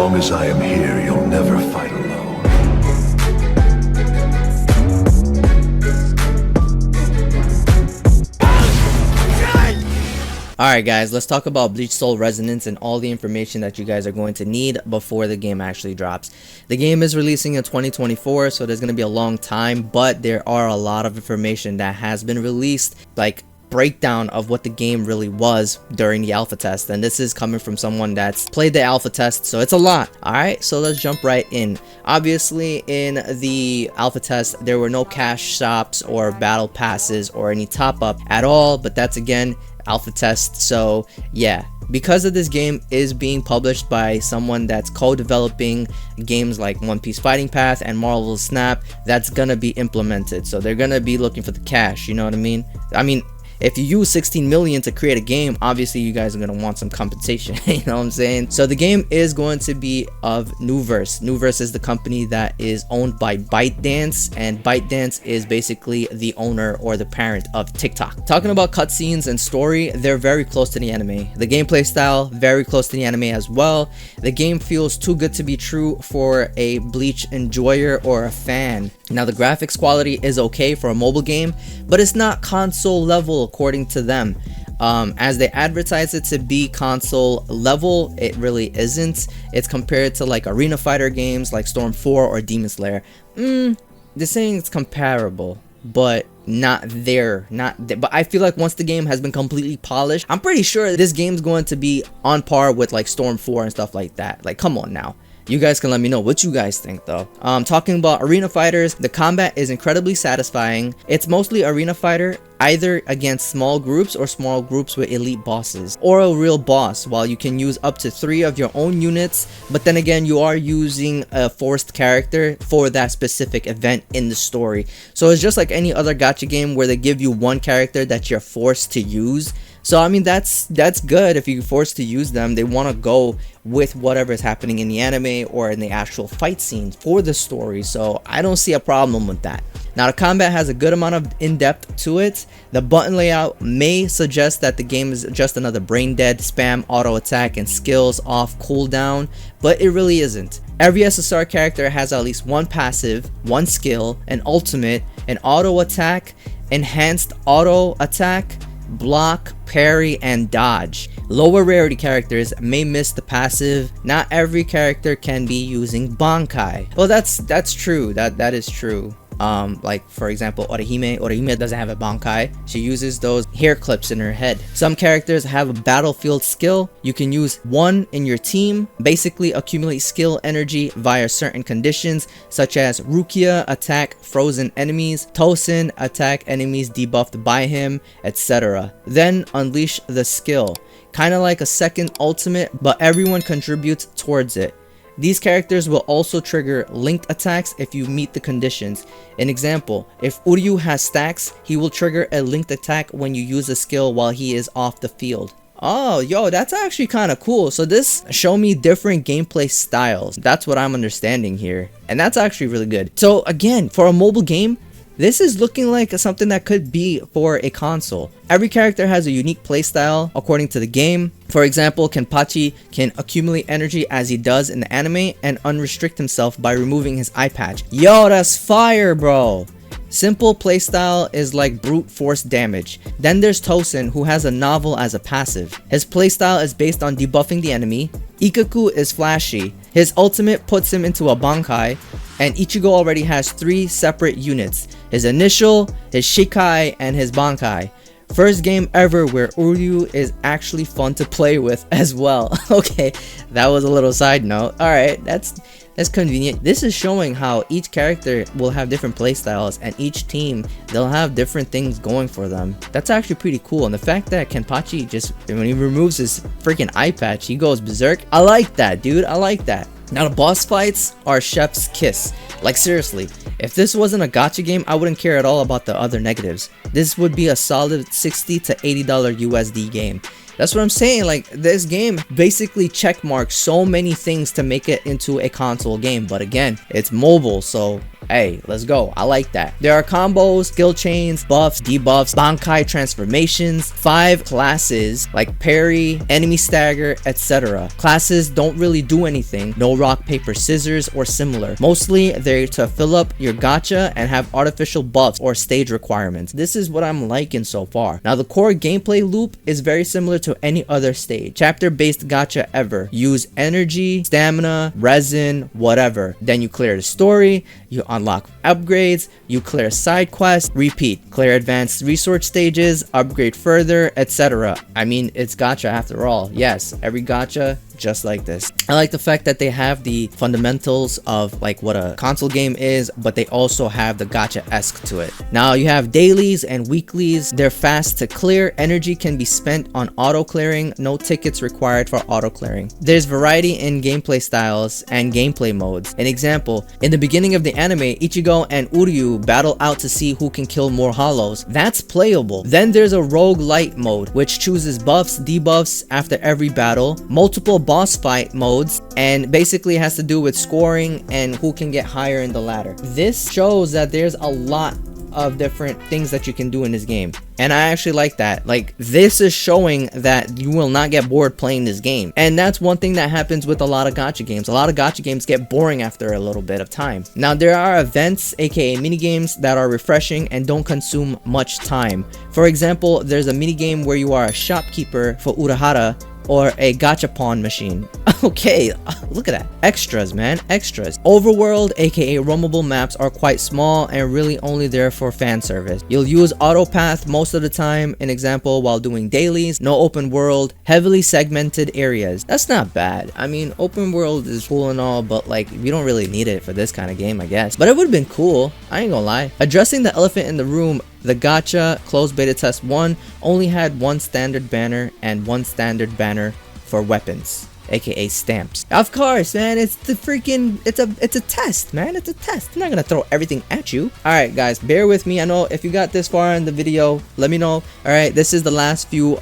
long as I am here, you'll never fight alone. Alright guys, let's talk about Bleach Soul Resonance and all the information that you guys are going to need before the game actually drops. The game is releasing in 2024, so there's going to be a long time, but there are a lot of information that has been released, like breakdown of what the game really was during the alpha test, and this is coming from someone that's played the alpha test, so it's a lot. Alright, so let's jump right in. Obviously in the alpha test there were no cash shops or battle passes or any top up at all, but that's again alpha test. So yeah, because of this game is being published by someone that's co-developing games like One Piece Fighting Path and Marvel's Snap, that's gonna be implemented, so they're gonna be looking for the cash, you know what I mean? If you use 16 million to create a game, obviously you guys are going to want some compensation, you know what I'm saying? So the game is going to be of Nuverse. Nuverse is the company that is owned by ByteDance, and ByteDance is basically the owner or the parent of TikTok. Talking about cutscenes and story, they're very close to the anime. The gameplay style, very close to the anime as well. The game feels too good to be true for a Bleach enjoyer or a fan. Now the graphics quality is okay for a mobile game, but it's not console level according to them. As they advertise it to be console level, it really isn't. It's compared to like arena fighter games like Storm 4 or Demon Slayer. They're saying it's comparable, but not there, but I feel like once the game has been completely polished, I'm pretty sure this game's going to be on par with like Storm 4 and stuff like that. Like, come on now. You guys can let me know what you guys think though. Talking about arena fighters, the combat is incredibly satisfying. It's mostly arena fighter, either against small groups or small groups with elite bosses, or a real boss, while you can use up to 3 of your own units, but then again you are using a forced character for that specific event in the story. So it's just like any other gacha game where they give you one character that you're forced to use. So I mean, that's good. If you're forced to use them, they want to go with whatever is happening in the anime or in the actual fight scenes for the story, so I don't see a problem with that. Now the combat has a good amount of in-depth to it. The button layout may suggest that the game is just another brain dead spam auto attack and skills off cooldown, but it really isn't. Every SSR character has at least one passive, one skill, an ultimate, an auto attack, enhanced auto attack, block, parry, and dodge. Lower rarity characters may miss the passive. Not every character can be using Bankai. Well, that's true. That is true. Like for example, Orihime doesn't have a Bankai. She uses those hair clips in her head. Some characters have a battlefield skill. You can use one in your team, basically accumulate skill energy via certain conditions, such as Rukia attack frozen enemies, Tosin attack enemies debuffed by him, etc. Then unleash the skill, kind of like a second ultimate, but everyone contributes towards it. These characters will also trigger linked attacks if you meet the conditions. An example, if Uryu has stacks, he will trigger a linked attack when you use a skill while he is off the field. Oh, yo, that's actually kind of cool. So this show me different gameplay styles. That's what I'm understanding here, and that's actually really good. So again, for a mobile game, this is looking like something that could be for a console. Every character has a unique playstyle according to the game. For example, Kenpachi can accumulate energy as he does in the anime and unrestrict himself by removing his eye patch. Yo, that's fire, bro. Simple playstyle is like brute force damage. Then there's Tosin, who has a novel as a passive. His playstyle is based on debuffing the enemy. Ikaku is flashy. His ultimate puts him into a Bankai, and Ichigo already has 3 separate units: his initial, his Shikai, and his Bankai. First game ever where Uryu is actually fun to play with as well. Okay, that was a little side note. Alright, that's convenient. This is showing how each character will have different playstyles, and each team, they'll have different things going for them. That's actually pretty cool, and the fact that Kenpachi just, when he removes his freaking eye patch, he goes berserk. I like that, dude. I like that. Now the boss fights are chef's kiss. Like seriously, if this wasn't a gacha game, I wouldn't care at all about the other negatives. This would be a solid $60 to $80 USD game. That's what I'm saying. Like, this game basically checkmarks so many things to make it into a console game, but again, it's mobile, so Hey, let's go. I like that. There are combos, skill chains, buffs, debuffs, bankai transformations, 5 classes like parry, enemy stagger, etc. Classes don't really do anything, no rock, paper, scissors, or similar. Mostly they're to fill up your gacha and have artificial buffs or stage requirements. This is what I'm liking so far. Now the core gameplay loop is very similar to any other stage. Chapter-based gacha ever. Use energy, stamina, resin, whatever. Then you clear the story, you unlock upgrades, you clear side quests, repeat, clear advanced resource stages, upgrade further, etc. I mean, it's gacha after all. Yes, every gacha just like this. I like the fact that they have the fundamentals of like what a console game is, but they also have the gacha-esque to it. Now you have dailies and weeklies. They're fast to clear. Energy can be spent on auto clearing. No tickets required for auto clearing. There's variety in gameplay styles and gameplay modes. An example, in the beginning of the anime, Ichigo and Uryu battle out to see who can kill more hollows. That's playable. Then there's a roguelite mode, which chooses buffs, debuffs after every battle, multiple boss fight modes, and basically has to do with scoring and who can get higher in the ladder. This shows that there's a lot of different things that you can do in this game, and I actually like that. Like, this is showing that you will not get bored playing this game, and that's one thing that happens with a lot of gacha games. A lot of gacha games get boring after a little bit of time. Now there are events, aka mini games, that are refreshing and don't consume much time. For example, there's a mini game where you are a shopkeeper for Urahara or a gachapon machine. Okay, look at that. Extras, man, extras. Overworld, aka roamable maps, are quite small and really only there for fan service. You'll use autopath most of the time, an example, while doing dailies. No open world, heavily segmented areas. That's not bad. I mean, open world is cool and all, but like, we don't really need it for this kind of game, I guess. But it would have been cool, I ain't gonna lie. Addressing the elephant in the room, the gacha closed beta test 1 only had one standard banner and one standard banner for weapons, aka stamps. Of course, man, it's the freaking, it's a test, man. It's a test. I'm not gonna throw everything at you. All right, guys, bear with me. I know if you got this far in the video, let me know. All right, this is the last few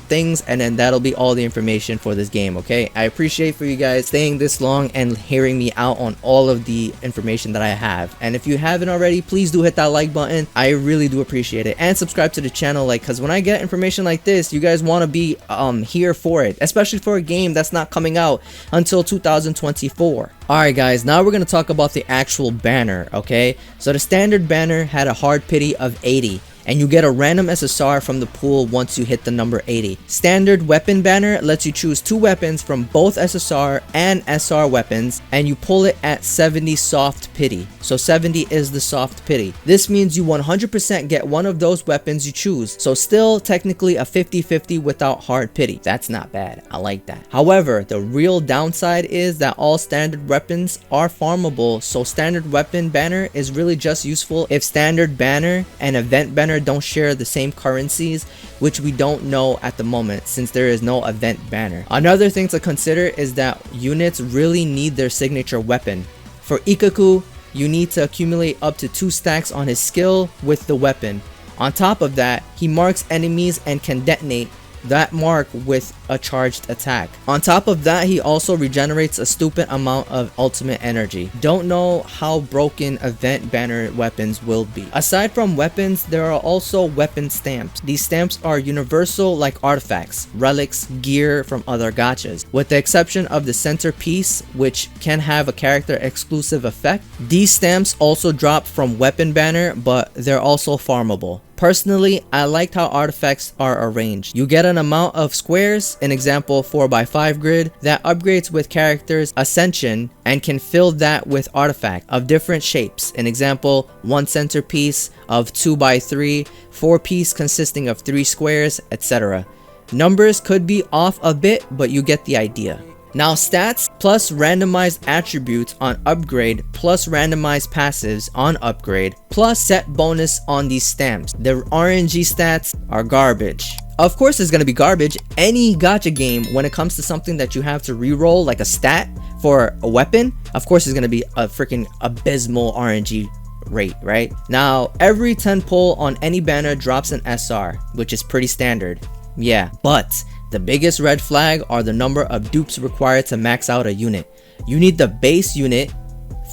things, and then that'll be all the information for this game. Okay, I appreciate for you guys staying this long and hearing me out on all of the information that I have. And if you haven't already, please do hit that like button. I really do appreciate it, and subscribe to the channel, like, because when I get information like this, you guys want to be here for it, especially for a game that's not coming out until 2024. Alright guys, now we're going to talk about the actual banner, okay? So the standard banner had a hard pity of 80, and you get a random SSR from the pool once you hit the number 80. Standard weapon banner lets you choose 2 weapons from both SSR and SR weapons, and you pull it at 70 soft pity. So 70 is the soft pity. This means you 100% get one of those weapons you choose. So still technically a 50-50 without hard pity. That's not bad. I like that. However, the real downside is that all standard weapons are farmable. So standard weapon banner is really just useful if standard banner and event banner don't share the same currencies, which we don't know at the moment since there is no event banner. Another thing to consider is that units really need their signature weapon. For Ikaku, you need to accumulate up to 2 stacks on his skill with the weapon. On top of that, he marks enemies and can detonate that mark with a charged attack. On top of that, he also regenerates a stupid amount of ultimate energy. Don't know how broken event banner weapons will be. Aside from weapons, there are also weapon stamps. These stamps are universal, like artifacts, relics, gear from other gachas. With the exception of the centerpiece, which can have a character exclusive effect, these stamps also drop from weapon banner, but they're also farmable. Personally, I liked how artifacts are arranged. You get an amount of squares, an example 4x5 grid, that upgrades with characters ascension and can fill that with artifact of different shapes. An example, 1 centerpiece of 2x3, 4 piece consisting of 3 squares, etc. Numbers could be off a bit, but you get the idea. Now stats plus randomized attributes on upgrade plus randomized passives on upgrade plus set bonus on these stamps. The RNG stats are garbage. Of course it's going to be garbage. Any gacha game, when it comes to something that you have to reroll like a stat for a weapon, of course it's going to be a freaking abysmal RNG rate, right? Now every 10 pull on any banner drops an SR, which is pretty standard. Yeah, but the biggest red flag are the number of dupes required to max out a unit. You need the base unit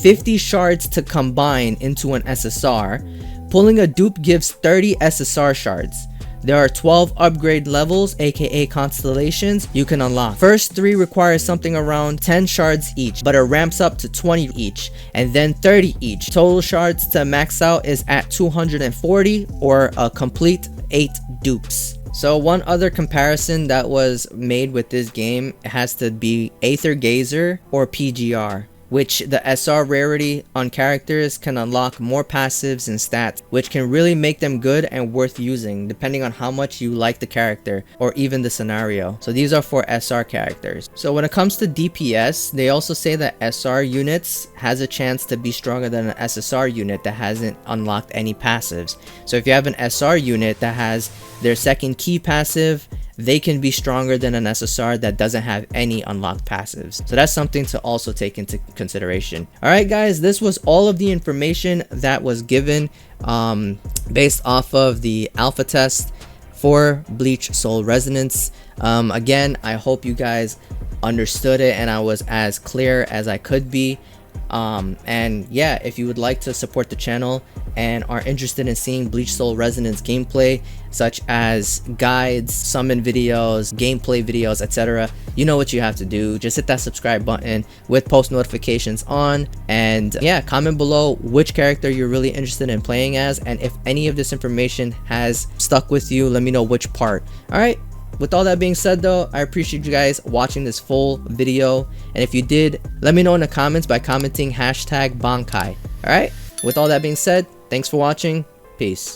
50 shards to combine into an SSR. Pulling a dupe gives 30 SSR shards. There are 12 upgrade levels, aka constellations, you can unlock. First 3 require something around 10 shards each, but it ramps up to 20 each, and then 30 each. Total shards to max out is at 240, or a complete 8 dupes. So one other comparison that was made with this game has to be Aethergazer or PGR, which the SR rarity on characters can unlock more passives and stats, which can really make them good and worth using depending on how much you like the character or even the scenario. So these are for SR characters. So when it comes to DPS, they also say that SR units has a chance to be stronger than an SSR unit that hasn't unlocked any passives. So if you have an SR unit that has their second key passive, they can be stronger than an SSR that doesn't have any unlocked passives. So that's something to also take into consideration. All right, guys, this was all of the information that was given based off of the alpha test for Bleach Soul Resonance. Again, I hope you guys understood it and I was as clear as I could be. And yeah, if you would like to support the channel and are interested in seeing Bleach Soul Resonance gameplay, such as guides, summon videos, gameplay videos, etc., you know what you have to do. Just hit that subscribe button with post notifications on, and yeah, comment below which character you're really interested in playing as, and if any of this information has stuck with you, let me know which part. All right, with all that being said though, I appreciate you guys watching this full video, and if you did, let me know in the comments by commenting #Bankai. Alright, with all that being said, thanks for watching, peace.